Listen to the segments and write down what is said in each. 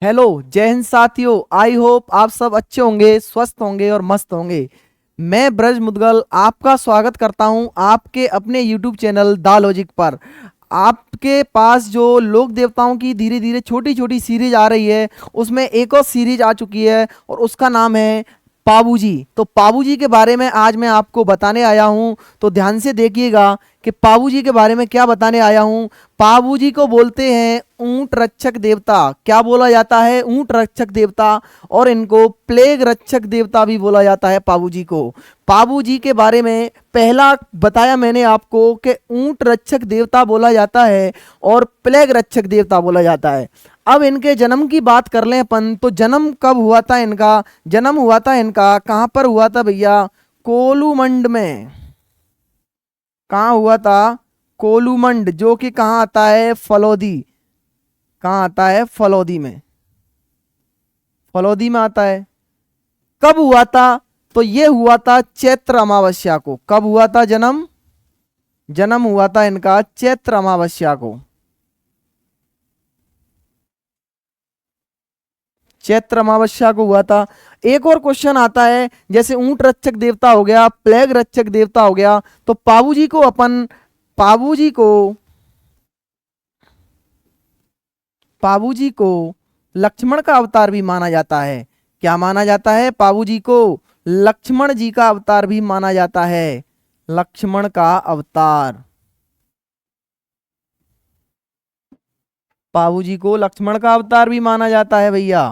Hello, जय हिंद साथियों। I hope आप सब अच्छे होंगे, स्वस्थ होंगे और मस्त होंगे। मैं ब्रज मुदगल आपका स्वागत करता हूं आपके अपने यूट्यूब चैनल द लॉजिक पर। आपके पास जो लोक देवताओं की धीरे धीरे छोटी छोटी सीरीज आ रही है, उसमें एक और सीरीज आ चुकी है और उसका नाम है पाबूजी। तो पाबूजी के बारे में आज मैं आपको बताने आया हूं, तो ध्यान से देखिएगा कि पाबूजी के बारे में क्या बताने आया हूं। पाबूजी को बोलते हैं ऊंट रक्षक देवता। क्या बोला जाता है? ऊंट रक्षक देवता। और इनको प्लेग रक्षक देवता भी बोला जाता है पाबूजी को। पाबूजी के बारे में पहला बताया मैंने आपको कि ऊंट रक्षक देवता बोला जाता है और प्लेग रक्षक देवता बोला जाता है। अब इनके जन्म की बात कर लें अपन, तो जन्म कब हुआ था इनका? जन्म हुआ था इनका कहां पर हुआ था भैया? कोलूमंड में। कहाँ हुआ था? कोलूमंड, जो कि कहाँ आता है? फलोदी। कहाँ आता है? फलोदी में। फलोदी में आता है। कब हुआ था? तो ये हुआ था चैत्र अमावस्या को। कब हुआ था जन्म? जन्म हुआ था इनका चैत्र अमावस्या को। चैत्र अमावस्या को हुआ था। एक और क्वेश्चन आता है, जैसे ऊंट रक्षक देवता हो गया, प्लेग रक्षक देवता हो गया, तो पाबूजी को पाबूजी को लक्ष्मण का अवतार भी माना जाता है। क्या माना जाता है? पाबूजी को लक्ष्मण जी का अवतार भी माना जाता है। लक्ष्मण का अवतार। पाबूजी को लक्ष्मण का अवतार भी माना जाता है भैया।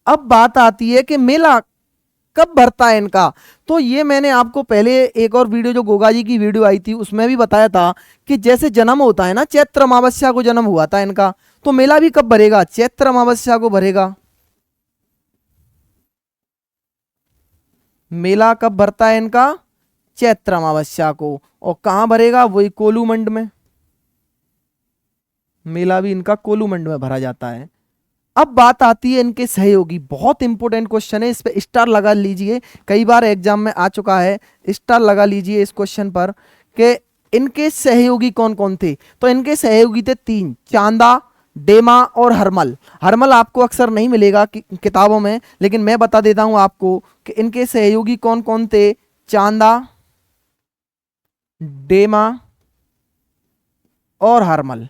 अब बात आती है कि मेला कब भरता है इनका। तो ये मैंने आपको पहले एक और वीडियो, जो गोगा जी की वीडियो आई थी, उसमें भी बताया था कि जैसे जन्म होता है ना, चैत्र अमावस्या को जन्म हुआ था इनका, तो मेला भी कब भरेगा? चैत्र अमावस्या को भरेगा। मेला कब भरता है इनका? चैत्र अमावस्या को। और कहां भरेगा? वही कोलूमंड में। मेला भी इनका कोलूमंड में भरा जाता है। अब बात आती है इनके सहयोगी। बहुत इंपॉर्टेंट क्वेश्चन है, इस पे स्टार लगा लीजिए, कई बार एग्जाम में आ चुका है। स्टार लगा लीजिए इस क्वेश्चन पर कि इनके सहयोगी कौन कौन थे। तो इनके सहयोगी थे तीन: चांदा, डेमा और हरमल। हरमल आपको अक्सर नहीं मिलेगा किताबों में, लेकिन मैं बता देता हूं आपको कि इनके सहयोगी कौन कौन थे। चांदा, डेमा और हरमल।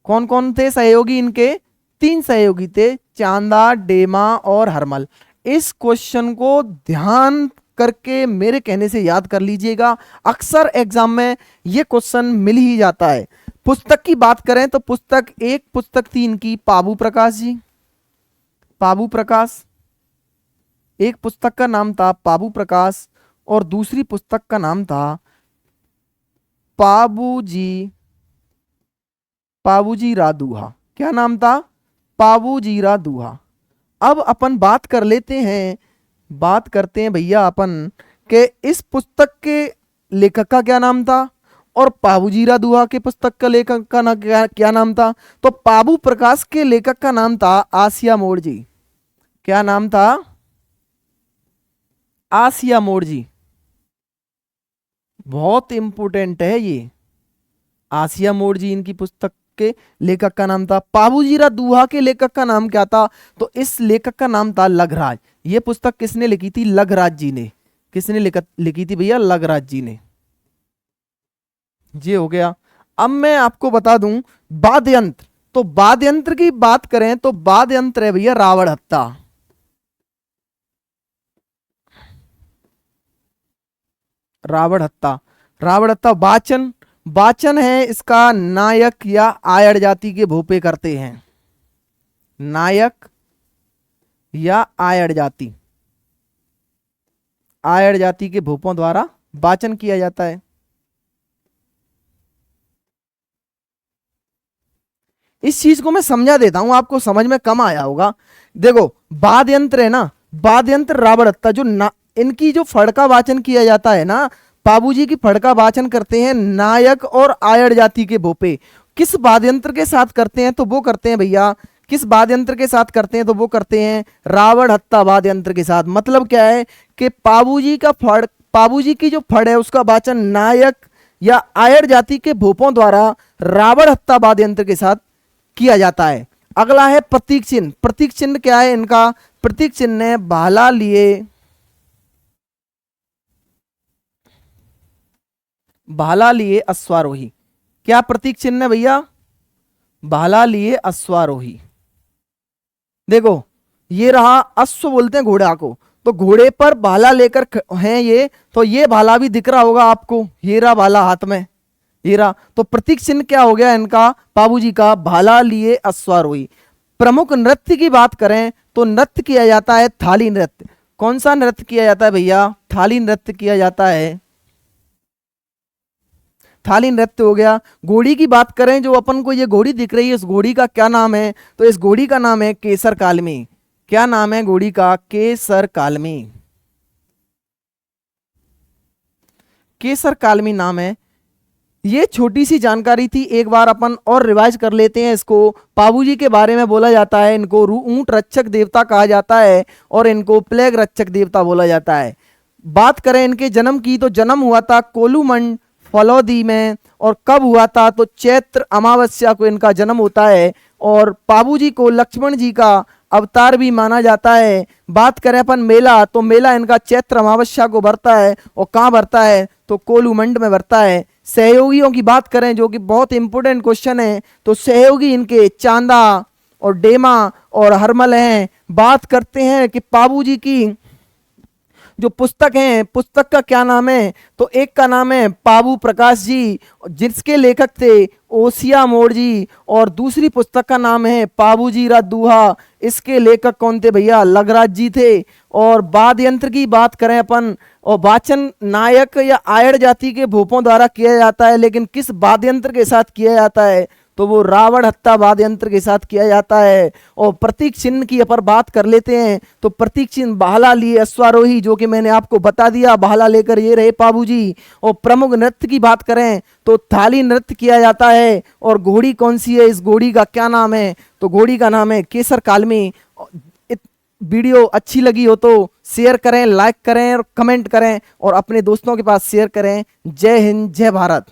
कौन कौन थे सहयोगी इनके? तीन सहयोगी थे, चांदा, डेमा और हरमल। इस क्वेश्चन को ध्यान करके मेरे कहने से याद कर लीजिएगा, अक्सर एग्जाम में ये क्वेश्चन मिल ही जाता है। पुस्तक की बात करें तो एक पुस्तक थी इनकी पाबू प्रकाश जी। पाबू प्रकाश। एक पुस्तक का नाम था पाबू प्रकाश और दूसरी पुस्तक का नाम था पाबूजी पाबूजी रादूहा। क्या नाम था? पाबूजी रादूहा। अब अपन बात कर लेते हैं, बात करते हैं भैया अपन के इस पुस्तक के लेखक का क्या नाम था और पाबूजी रादूहा के पुस्तक का लेखक का क्या नाम था। तो पाबू प्रकाश के लेखक का नाम था आसिया मोड़ जी। क्या नाम था? आसिया मोड़ जी। बहुत इंपॉर्टेंट है ये। आसिया मोड़ जी इनकी पुस्तक के लेखक का नाम था। पाबूजीरा दूहा के लेखक का नाम क्या था? तो इस लेखक का नाम था लघराज। ये पुस्तक किसने लिखी थी? लघराज जी ने। किसने लिखी थी भैया? लघराज जी ने। ये हो गया। अब मैं आपको बता दूं वाद्य यंत्र। तो वाद्य यंत्र की बात करें तो वाद्य यंत्र है भैया रावण हत्ता। रावण हत्ता। रावण हत्ता वाचन। वाचन है इसका नायक या आयड़ जाति के भोपे करते हैं। नायक या आयड़ जाति, आयड़ जाति के भूपों द्वारा वाचन किया जाता है। इस चीज को मैं समझा देता हूं, आपको समझ में कम आया होगा। देखो, वाद्य यंत्र है ना, वाद्य यंत्र रावण हत्ता, जो ना इनकी जो फड़ का वाचन किया जाता है ना, बाबूजी की फड़ का वाचन करते हैं नायक और आयड़ जाति के भोपे। किस वाद्य यंत्र के साथ करते हैं? तो वो करते हैं भैया, किस वाद्य यंत्र के साथ करते हैं? तो वो करते हैं रावण हत्ता वाद्य यंत्र के साथ। मतलब क्या है कि पाबूजी का फड़, पाबूजी की जो फड़ है उसका वाचन नायक या आयर जाति के भूपों द्वारा रावण हत्या वाद्य यंत्र के साथ किया जाता है। अगला है प्रतीक चिन्ह। प्रतीक चिन्ह क्या है इनका? प्रतीक चिन्ह है भाला लिए, भाला लिए अश्वारोही। क्या प्रतीक चिन्ह है भैया? भाला लिए अश्वारोही। देखो ये रहा, अश्व बोलते हैं घोड़ा को, तो घोड़े पर भाला लेकर हैं ये, तो ये भाला भी दिख रहा होगा आपको, ये रहा भाला हाथ में, ये रहा। तो प्रतीक चिन्ह क्या हो गया इनका? बाबूजी का भाला लिए अश्वारोही। प्रमुख नृत्य की बात करें तो नृत्य किया जाता है थाली नृत्य। कौन सा नृत्य किया जाता है भैया? थाली नृत्य किया जाता है, थाली नृत्य हो गया। घोड़ी की बात करें, जो अपन को ये घोड़ी दिख रही है, इस घोड़ी का क्या नाम है? तो इस घोड़ी का नाम है केसर कालमी। क्या नाम है घोड़ी का? केसर कालमी, केसर कालमी नाम है। ये छोटी सी जानकारी थी, एक बार अपन और रिवाइज कर लेते हैं इसको। पाबूजी के बारे में बोला जाता है इनको ऊंट रक्षक देवता कहा जाता है और इनको प्लेग रक्षक देवता बोला जाता है। बात करें इनके जन्म की, तो जन्म हुआ था कोलूमंड फलौदी में। और कब हुआ था? तो चैत्र अमावस्या को इनका जन्म होता है। और पाबूजी को लक्ष्मण जी का अवतार भी माना जाता है। बात करें अपन मेला, तो मेला इनका चैत्र अमावस्या को भरता है। और कहाँ भरता है? तो कोलूमंड में भरता है। सहयोगियों की बात करें, जो कि बहुत इंपॉर्टेंट क्वेश्चन है, तो सहयोगी इनके चांदा और डेमा और हरमल हैं। बात करते हैं कि पाबूजी की जो पुस्तक है, पुस्तक का क्या नाम है? तो एक का नाम है पाबू प्रकाश जी, जिसके लेखक थे ओसिया मोड़ जी। और दूसरी पुस्तक का नाम है पाबूजी रा दूहा, इसके लेखक कौन थे भैया? लगराज जी थे। और वाद्य यंत्र की बात करें अपन, और वाचन नायक या आयड़ जाति के भूपों द्वारा किया जाता है, लेकिन किस वाद्य यंत्र के साथ किया जाता है? तो वो रावण हत्या वाद्य यंत्र के साथ किया जाता है। और प्रतीक चिन्ह की अपन बात कर लेते हैं, तो प्रतीक चिन्ह भाला लिए अश्वारोही, जो कि मैंने आपको बता दिया, भाला लेकर ये रहे बाबूजी। और प्रमुख नृत्य की बात करें तो थाली नृत्य किया जाता है। और घोड़ी कौन सी है? इस घोड़ी का क्या नाम है? तो घोड़ी का नाम है केसर कालमी। वीडियो अच्छी लगी हो तो शेयर करें, लाइक करें और कमेंट करें और अपने दोस्तों के पास शेयर करें। जय हिंद, जय भारत।